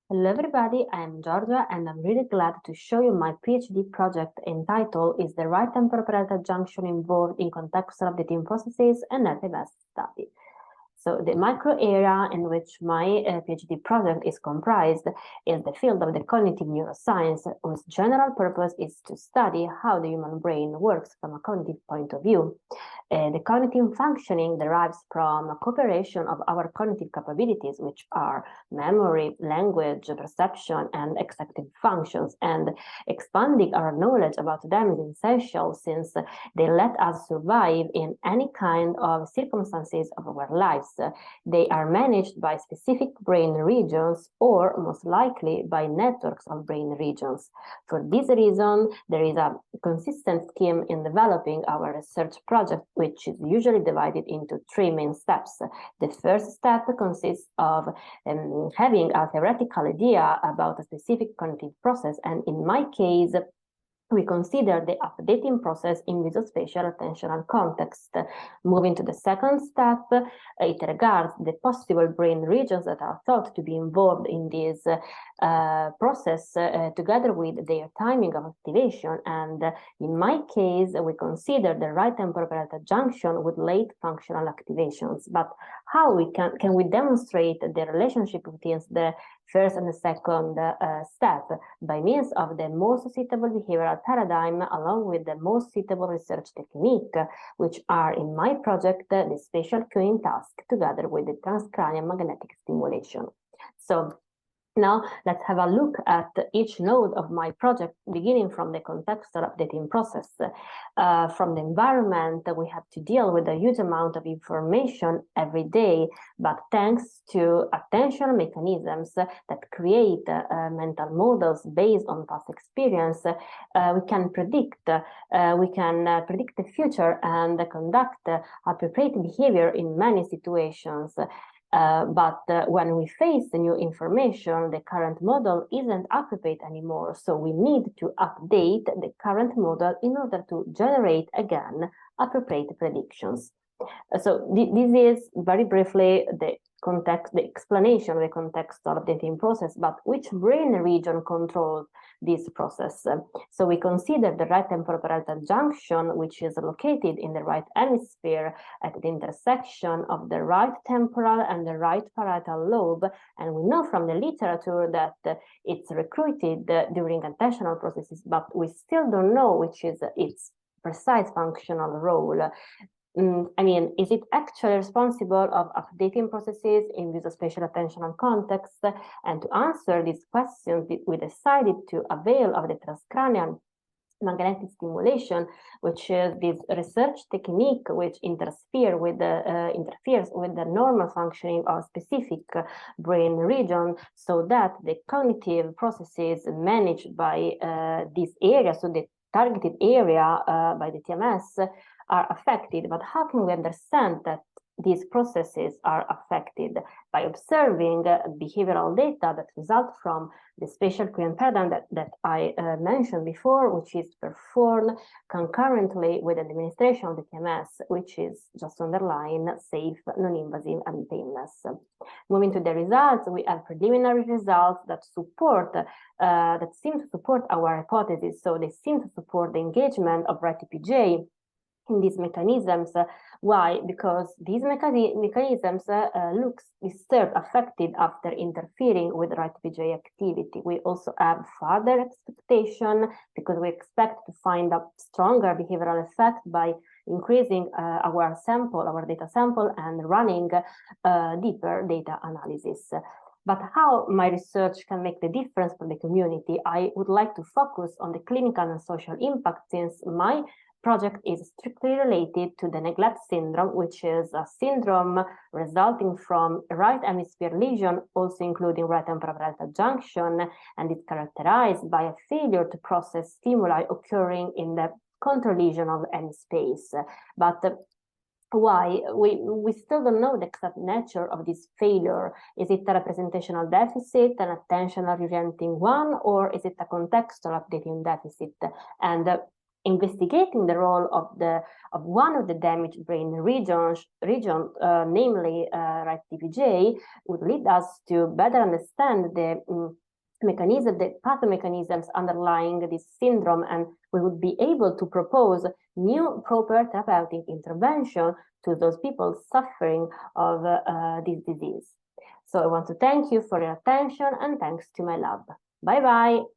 Hello everybody, I am Giorgia and I'm really glad to show you my PhD project entitled Is the right temporal junction involved in contextual updating processes and LTMS study? So the micro area in which my PhD project is comprised is the field of the cognitive neuroscience, whose general purpose is to study how the human brain works from a cognitive point of view. The cognitive functioning derives from a cooperation of our cognitive capabilities, which are memory, language, perception, and executive functions, and expanding our knowledge about them is essential since they let us survive in any kind of circumstances of our lives. They are managed by specific brain regions or most likely by networks of brain regions. For this reason, there is a consistent scheme in developing our research project, which is usually divided into three main steps. The first step consists of having a theoretical idea about a specific cognitive process, and in my case, we consider the updating process in visuospatial attentional context. Moving to the second step, it regards the possible brain regions that are thought to be involved in this process together with their timing of activation. And in my case, we consider the right temporal junction with late functional activations. But how can we demonstrate the relationship between the first and the second step? By means of the most suitable behavioral paradigm along with the most suitable research technique, which are in my project the spatial cueing task together with the transcranial magnetic stimulation. So now let's have a look at each node of my project, beginning from the contextual updating process. From the environment, we have to deal with a huge amount of information every day, but thanks to attentional mechanisms that create mental models based on past experience, we can predict the future and conduct appropriate behavior in many situations. But when we face the new information, the current model isn't appropriate anymore. So we need to update the current model in order to generate again appropriate predictions. So this is very briefly the explanation of the contextual updating process, but which brain region controls this process? So we consider the right temporal junction, which is located in the right hemisphere at the intersection of the right temporal and the right parietal lobe. And we know from the literature that it's recruited during attentional processes, but we still don't know which is its precise functional role. Is it actually responsible of updating processes in visuospatial attentional context? And to answer these questions, we decided to avail of the transcranial magnetic stimulation, which is this research technique which interferes with the normal functioning of specific brain region, so that the cognitive processes managed by this area, so the targeted area by the TMS, are affected. But how can we understand that these processes are affected? By observing behavioral data that result from the spatial cueing paradigm that I mentioned before, which is performed concurrently with the administration of the TMS, which is, just to underline, safe, non-invasive, and painless. Moving to the results, we have preliminary results that seem to support our hypothesis. So they seem to support the engagement of RITPJ in these mechanisms. Why? Because these mechanisms looks disturbed, affected after interfering with RITPJ activity. We also have further expectation because we expect to find a stronger behavioral effect by increasing our data sample, and running deeper data analysis. But how my research can make the difference for the community? I would like to focus on the clinical and social impact, since my project is strictly related to the neglect syndrome, which is a syndrome resulting from right hemisphere lesion, also including right temporal junction, and it's characterized by a failure to process stimuli occurring in the contour lesion of any space. But why? We still don't know the exact nature of this failure. Is it a representational deficit, an attentional orienting one, or is it a contextual updating deficit? And Investigating the role of one of the damaged brain regions, namely right TPJ, would lead us to better understand the pathomechanisms underlying this syndrome, and we would be able to propose new proper therapeutic intervention to those people suffering of this disease. So I want to thank you for your attention, and thanks to my lab. Bye bye.